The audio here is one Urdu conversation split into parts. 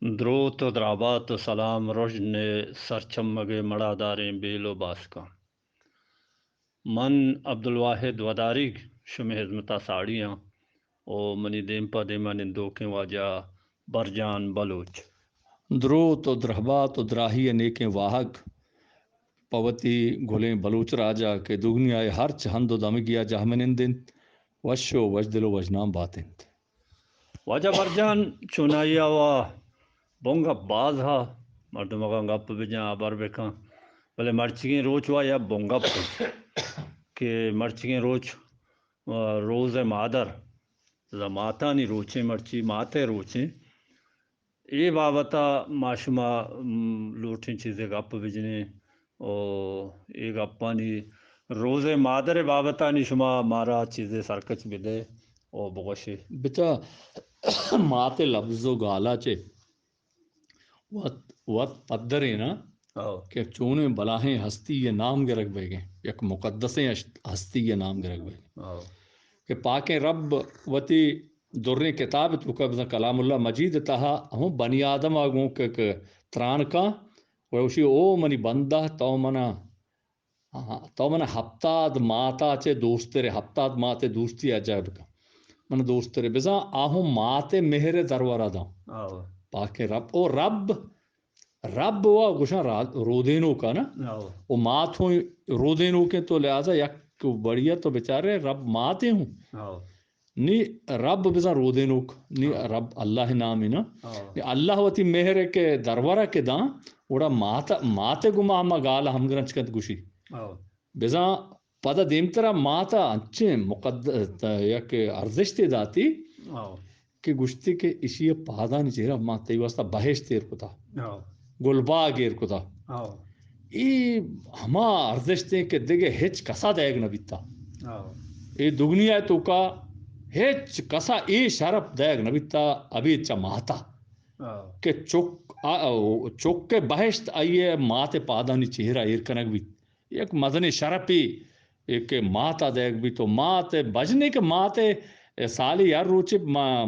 درود و درابات و سلام روشن سرچمگے مڑا داریں بیل و باس کا من عبدالواحد وداری شم حزمتا ساڑیاں او منی دیمپا دیما نندو کے واجہ برجان بلوچ دروت و درہبات و دراہی نیکیں واہگ پوتی گھلیں بلوچ راجا کے دگنی آئے ہر چہند و دمگیا جہمنندند وشو وجدل و وجنام باتند واجہ برجان چونائی آوا بونگا باز ہا مردمگا گپ بجاں آبار بکاں بلے مرچگیں روچ وایا بونگا پھوچ کہ مرچگیں روچ روز مادر ماتا نی روچیں مرچی ماتے روچیں اے بابتا ماشما لوٹیں چیزیں گپ بجنے او اے گپانی روز مادر بابتا نی شما مارا چیزیں سرکچ بدے او بغشے بچا ماتے لفظ و گالا چے وط پدرے نا کہ چونے بلاہیں ہستی یہ نام گرگ بے گئے یک مقدسیں ہستی یہ نام گرگ بے گئے کہ پاکیں رب وتی دریں کتاب تو کا کلام اللہ مجید تہا ہوں بنی آدم آگوں کہ تران کا وشی او منی بندہ تو منا ہفتاد ماتا چے دوسترے ہفتاد ماتے دوستی عجائب کا من دوسترے بزا آہوں ماتے مہر درورہ دا پاکیں رب او رب ہوا گوشا رودینو کا نا وہ مات ہوں رودینو کے تو لہذا یک بڑھیا تو بیچارے رب ماتے ہوں نی رب بزا رودینوک نی رب اللہ نام ہی نا اللہ وتی مہر کے درورہ کے دا وڑا ماتے گما ہما گالا ہم گرنچ کت گوشی بزا پدا دیمترا ماتا انچے مقدس یک ارزشتی داتی کہ گشتی کے اسی پادانی چہرہ ماتے واسطہ بہش تیر کتا گلباگ ایر کتا ای ہما ارزشتے کہ دیگے ہچ کسا دیگ نبیتا ای دگنی ہے تو کا ہچ کسا ای شرف دیگ نبیتا ابھی چا ماتا کہ چک کے بہشت آئیے ماتے پادانی چہرہ ایر کنک بھی ایک مدنی شرفی ایک ماتا دیگ بھی تو ماتے بجنے کے ماتے سالی یار روچے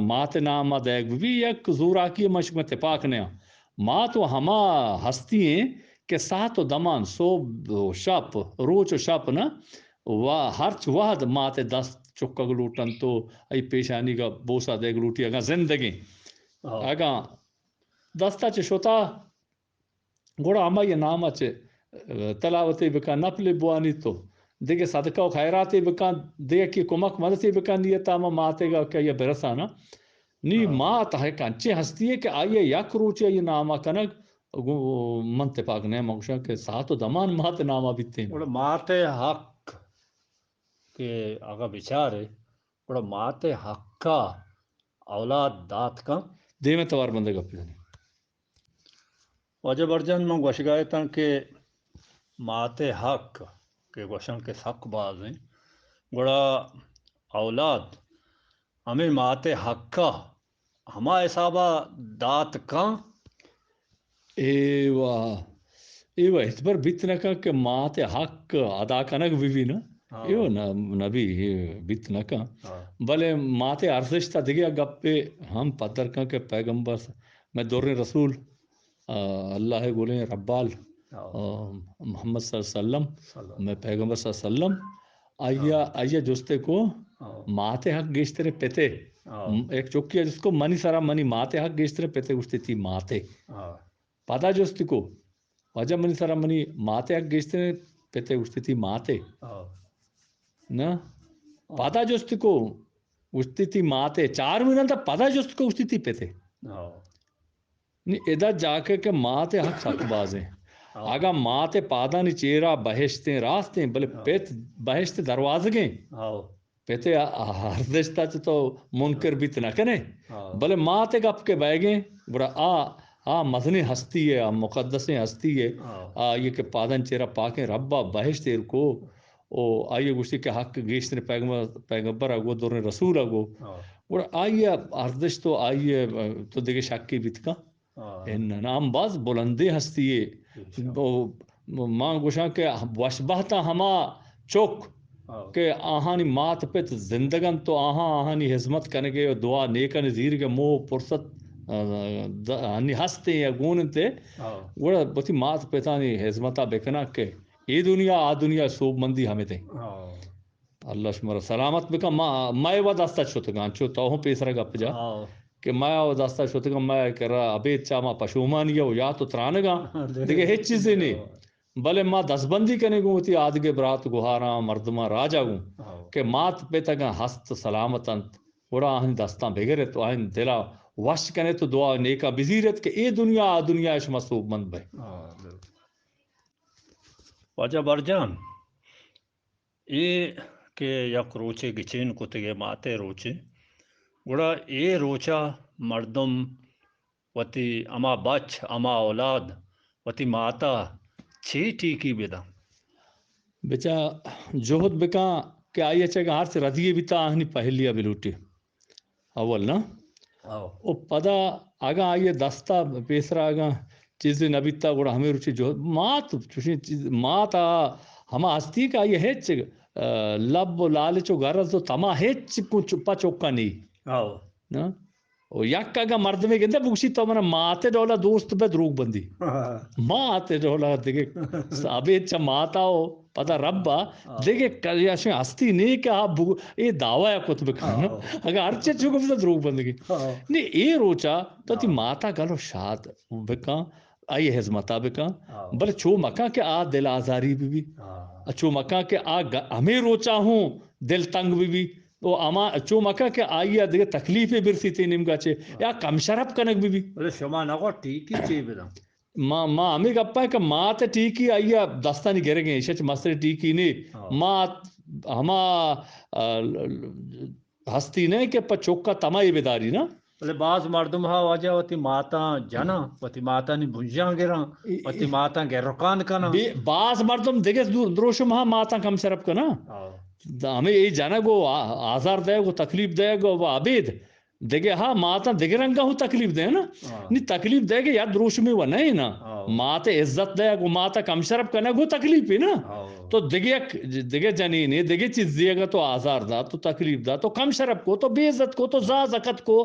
ماتے نام دیگ بھی یک زوراکی مشکمت پاک نیا ماں تو ہما ہستی ہیں کہ سات و دمان صوب شپ روچ و شپ نا ہرچ وحد ماتے دست چکا گلوٹن تو ای پیشانی کا بوسا دے گلوٹی اگا زندگی اگا دستا چے شتا گوڑا ہما یہ ناما چے تلاوتی بکا نپلی بوانی تو دیکھے صدقہ و خیراتی بکا دیکھ کمک مدتی بکا نیتا ہما ماتے گا کہ یہ برسانا نی مات ہے کنچے ہستی ہے کہ آئیے یک روچے یہ ناما کنک منت پاک نے موشا کہ سات و دمان مات ناما بیتے ہیں ماتے حق کہ آگا بچارے بڑا ماتے حق کا اولاد دات کا دے میں توار بندے گا پیدانی واجہ برجان میں گوشگائے تھا کہ ماتے حق کہ گوشن کے حق باز ہیں بڑا اولاد ہمیں ماتے حق کا ہما حسابہ دات کا ایوہ اس پر بیتنا کا کہ ماتے حق ادا کنک بھی نا ایوہ نبی بیتنا کا بلے ماتے ارزشتا دگیا گپ پہ ہم پتر کا کہ پیغمبر میں دور رسول اللہ گولیں ربال محمد صلی اللہ علیہ وسلم میں پیغمبر صلی اللہ علیہ وسلم آئیا جستے کو ماتے حق گیشترے پیتے ایک چوکیا جس کو منی سارا منی ماتے حق گیشترے پیتے گوشتی تھی ماتے پتا جستی کو وجہ منی سارا منی ماتے حق گیشترے پیتے گوشتی تھی ماتے نا پتا جستی کو گوشتی تھی ماتے چار مہینہ تا پتا جستی کو گوشتی تھی پیتے ادھا جا کے ماتے حق سک بازیں آگا ماتے پادانی چیرہ بہشتے راستے بلے پیت بہشتے دروازگیں پیتے ہردشتا تو منکر بیت نہ کنے بلے ماتے گپ کے بیگیں بڑا مدنی ہستی ہے مقدس ہستی ہے یہ کہ پادن چیرہ پاکیں ربا بہشتے کو او آئیے گوشتی کے حق گیشتنے پیغمبر اگو دور رسول اگو بڑا آئیے ہردش تو آئیے تو دیکھے شک کی بیت کا نام باز بلندے ہستی ہے ماں گوشا کہ وشبہتا ہما چوک کہ آہانی مات پت زندگن تو آہانی حزمت کنگے دعا نیکن زیر کے موہ پرست hani hasti ya gunte gora boti maat petani hizmata bekana ke e duniya sub mandi hamete Allah shmara salamat beka mai wa dasta shot gancho to ho pesra gap ja ke mai wa dasta shot ga mai kara abe chama pashumani ya to tranega dege he chize ne bale ma dasbandi kane guti ad ke brat guhara marduma raja gu ke maat peta ga hast salamat gora han dasta begere to han dela wash kane to dua neka biziret ke e duniya shma sub mand bhai Waja Barjan e ke yak roche gichin kutige mate roche gura e rocha mardum wati ama bach ama aulad wati mata چیٹی کی بیدا بچا جوہد بکا کہ آئی اچھا کہ ہر سے رضیے بیتا آہنی پہلیا بلوٹی اول نا او پدا آگا آئیے دستا پیسرا آگا چیزیں نبیتا گوڑا ہمیں روچی جوہد مات مات ہما ہستی کا آئیے ہیچ لب لالچو غرض تو تما ہیچ پا چوکا نہیں نا او یک آگا مرد میں گندے بکشی تو منا ماتے ڈولا دوست بے دروگ بندی ماتے ڈولا دیکھے ابھی اچھا ماتا ہو پتا ربا دیکھے کلیاشیں ہستی نہیں کہ آپ یہ دعویٰ ہے کتب کھانا اگر ارچے چکو بھی دروگ بندگی نہیں اے روچا تو تی ماتا گلو شاد بکا آئی حزمتا بکا بلے چو مکا کہ آ دل آزاری بھی چو مکا کہ آ ہمیں روچا ہوں دل تنگ بھی وہ اما چو مکا کہ آئیے دیکھے تکلیفیں برسی تھی نمگا چھے یا کم شرپ کنک بھی بلے شما نگو ٹیکی چی بیدا ماں ہمیں گپا ہے کہ ماں تے ٹیکی آئیے دستانی گرے گئے شچ مستر ٹیکی نہیں ماں ہما ہستی نہیں کہ پچوکا تمائی بیداری نا بلے بعض مردم ہا واجہ وتی ماتا جنا وتی ماتا نی بھنجاں گران وتی ماتا گرکان کنا بعض مردم دیکھے دروشم ہاں ماتا کم شرپ کنا ہمیں یہ جانا گو آزار دے گو تکلیف دے گو وہ عبید دیکھے ہاں ماتا دیکھے رنگا ہوں تکلیف دے نا نہیں تکلیف دے گے یا دروش میں وہ نہیں نا ماتا عزت دے گو ماتا کم شرپ کرنا گو تکلیف ہے نا تو دیکھے جنین ہے دیکھے چیز دے گا تو آزار دا تو تکلیف دا تو کم شرپ کو تو بے عزت کو تو زا زکت کو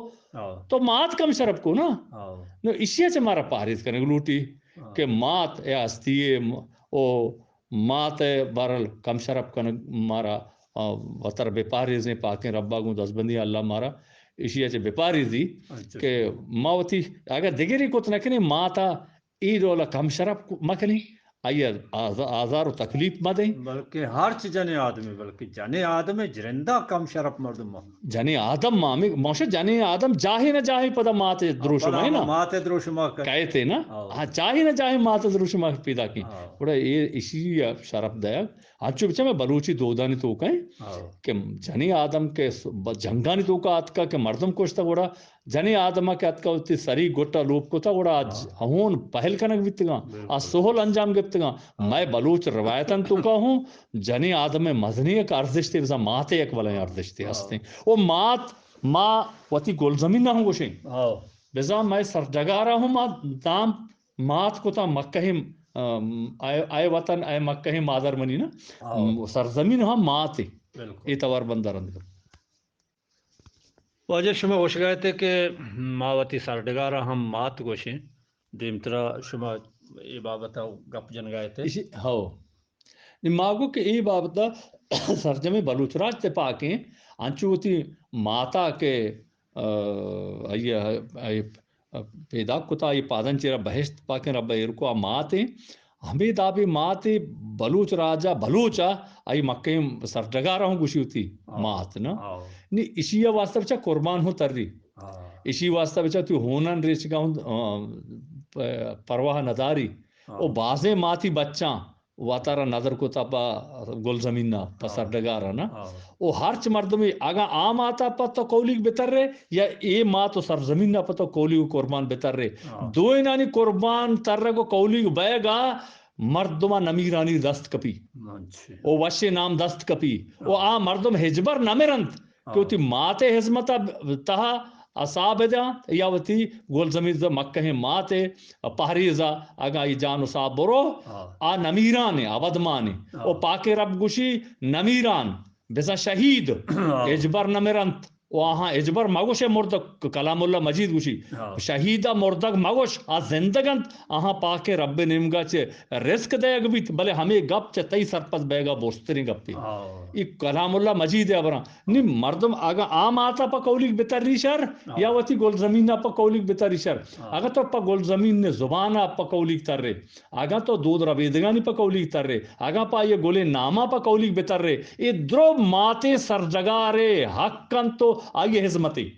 تو مات کم شرپ کو نا اسی سے ہمارا پارز کرنے لوٹی کہ مات یا ہستی او مات بارل کم شرپ کرنے مارا وطر بے پارز نے پاکیں ربا گوں دس بندی اللہ مارا اسی سے بے پارز دی کہ ماوتی اگر دگری کو تنکنی ماتا ای رولا کم شرپ مکنی آئیے آزار و تکلیف مدیں بلکہ ہر جنے آدمی بلکہ جنے آدمی جرندہ کم شرف مردم جنے آدم مامی موشہ جنے آدم جاہی نہ جاہی پدا ماتے دروشمہ ہے نا ماتے دروشمہ کہتے نا چاہی نہ جاہی ماتے دروشمہ پیدا کی بڑا یہ اسی شرف دیا آنچو بچہ میں بلوچی دودانی تو کہیں کہ جنے آدم کے جنگانی تو کا آتکا کہ مردم کوشتا گوڑا جنے آدمہ کے آتکا ہوتی سری گوٹا لوپ کو تا گوڑا ہون پہل کنک بیتگا آج سہول انجام گپتگا میں بلوچ روایتاً تو کا ہوں جنے آدم مزنی ایک ارزش تے بزا ماتے ایک والا ارزش تے ہستے وہ ماں وطی گل زمین نہ ہوں گوشیں بزا میں سر جگہ رہا ہوں ماں دام مات کو تا مکہم آئے وطن آئے مکہم مادر منی نا سرزمین ہاں ماتے اعتبار بندہ رند کر واجہ شما گوش گئے تھے کہ ماوتی سرڈگارہ ہم مات گوشیں دیمترا شما ای بابتا گپ جن گئے تھے ہاں ماگو کہ ای بابتا سرجمی بلوچ راج تے پاکیں انچوتی ماتا کے پیدا کتا یہ پادن چیرا بہشت پاکیں رب ایرکو ماتے ہمیں دابی ماتے بلوچ راجہ بلوچا آئی مکہ سرڈگارہ ہوں گوشی ہوتی مات نا نہیں اسی واسطہ بچہ قربان ہوں تر رہی اسی واسطہ بچہ تو ہونن ریچ کا ہوں پرواہ نداری او بازے ماتی بچاں واتارا نظر کو تا پا گل زمین نا پا سرڈگارا نا او ہرچ مردمی آگا آم آتا پا تو کولیگ بتر رہے یا اے ماں تو سرزمین نا پا تو کولیگ قربان بتر رہے دوئی نانی قربان تر رہے کو کولیگ بے گا مردمہ نمیرانی دست کپی او وشے نام دست کپی او مردم ہجبر نمیرند کیونکہ ماتے حزمتا تہا اصابدہ یا وتی گول زمین مکہ ماتے پہریزا اگا ای جانو صاحب برو نمیرانے عبدمانے او پاک رب گوشی نمیران بزا شہید اجبر نمیرانت وہاں اجبر مگوش مردک کلام اللہ مجید گوشی شہیدہ مردک مگوش آ زندگنت آہاں پاک رب نمگا چے رزق دے گبیت بلے ہمیں گپ چے تئی سرپس بے گا بوستری گپی یہ کلام اللہ مجید ہے ابرا نہیں مردم آگا عام آتا پا قولک بتری شر یا وتی گل زمین پا قولک بتری شر آگا تو پا گل زمین نے زبان پا قولک تر رہے آگا تو دود ربیدگانی پا قولک تر رہے آگا پا یہ گلے نامہ پا قولک بتر رہے یہ درو ماتے سرجگارے حق کن تو آئیے حزمتی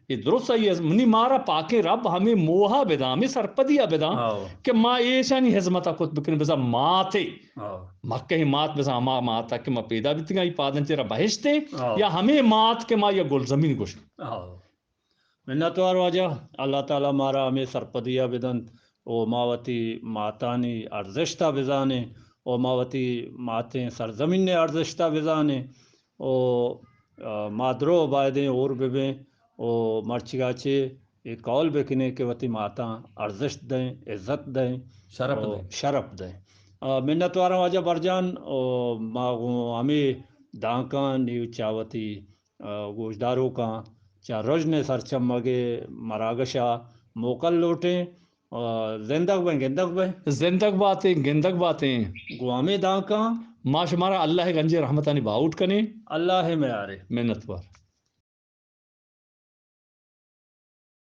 یہ درست آئیے منی مارا پاکے رب ہمیں موہا بدا ہمیں سرپدیا بدا کہ ماں ایشانی حزمتا کت بکن بزا ماتے مکہ ہی مات بزا ہما ماتا کہ ماں پیدا بیتی گا ہی پادن تیرا بہشتے یا ہمیں مات کہ ماں یا گل زمین گوشت منتوار واجہ اللہ تعالیٰ مارا ہمیں سرپدیا بدن او ماوتی ماتانی ارزشتہ بزانے او ماوتی ماتیں سرزمین نے ارزشتہ بزانے او مادرو بائدیں اور ببیں او مرچگا چے یہ قول بکنے کہ وتی ماتاں ارزش دیں عزت دیں شرف دیں منتوارا واجہ برجان ہمیں دانکاں نیو چاوتی گوشداروں کا چا رجنے سرچم مگے مراگشا موکل لوٹیں زندگ بیں گندگ بیں زندگ باتیں گندگ باتیں گوامی دانکاں ما شمارا اللہ گنجے رحمتانی باؤٹ کنے اللہ میں آرے منتوار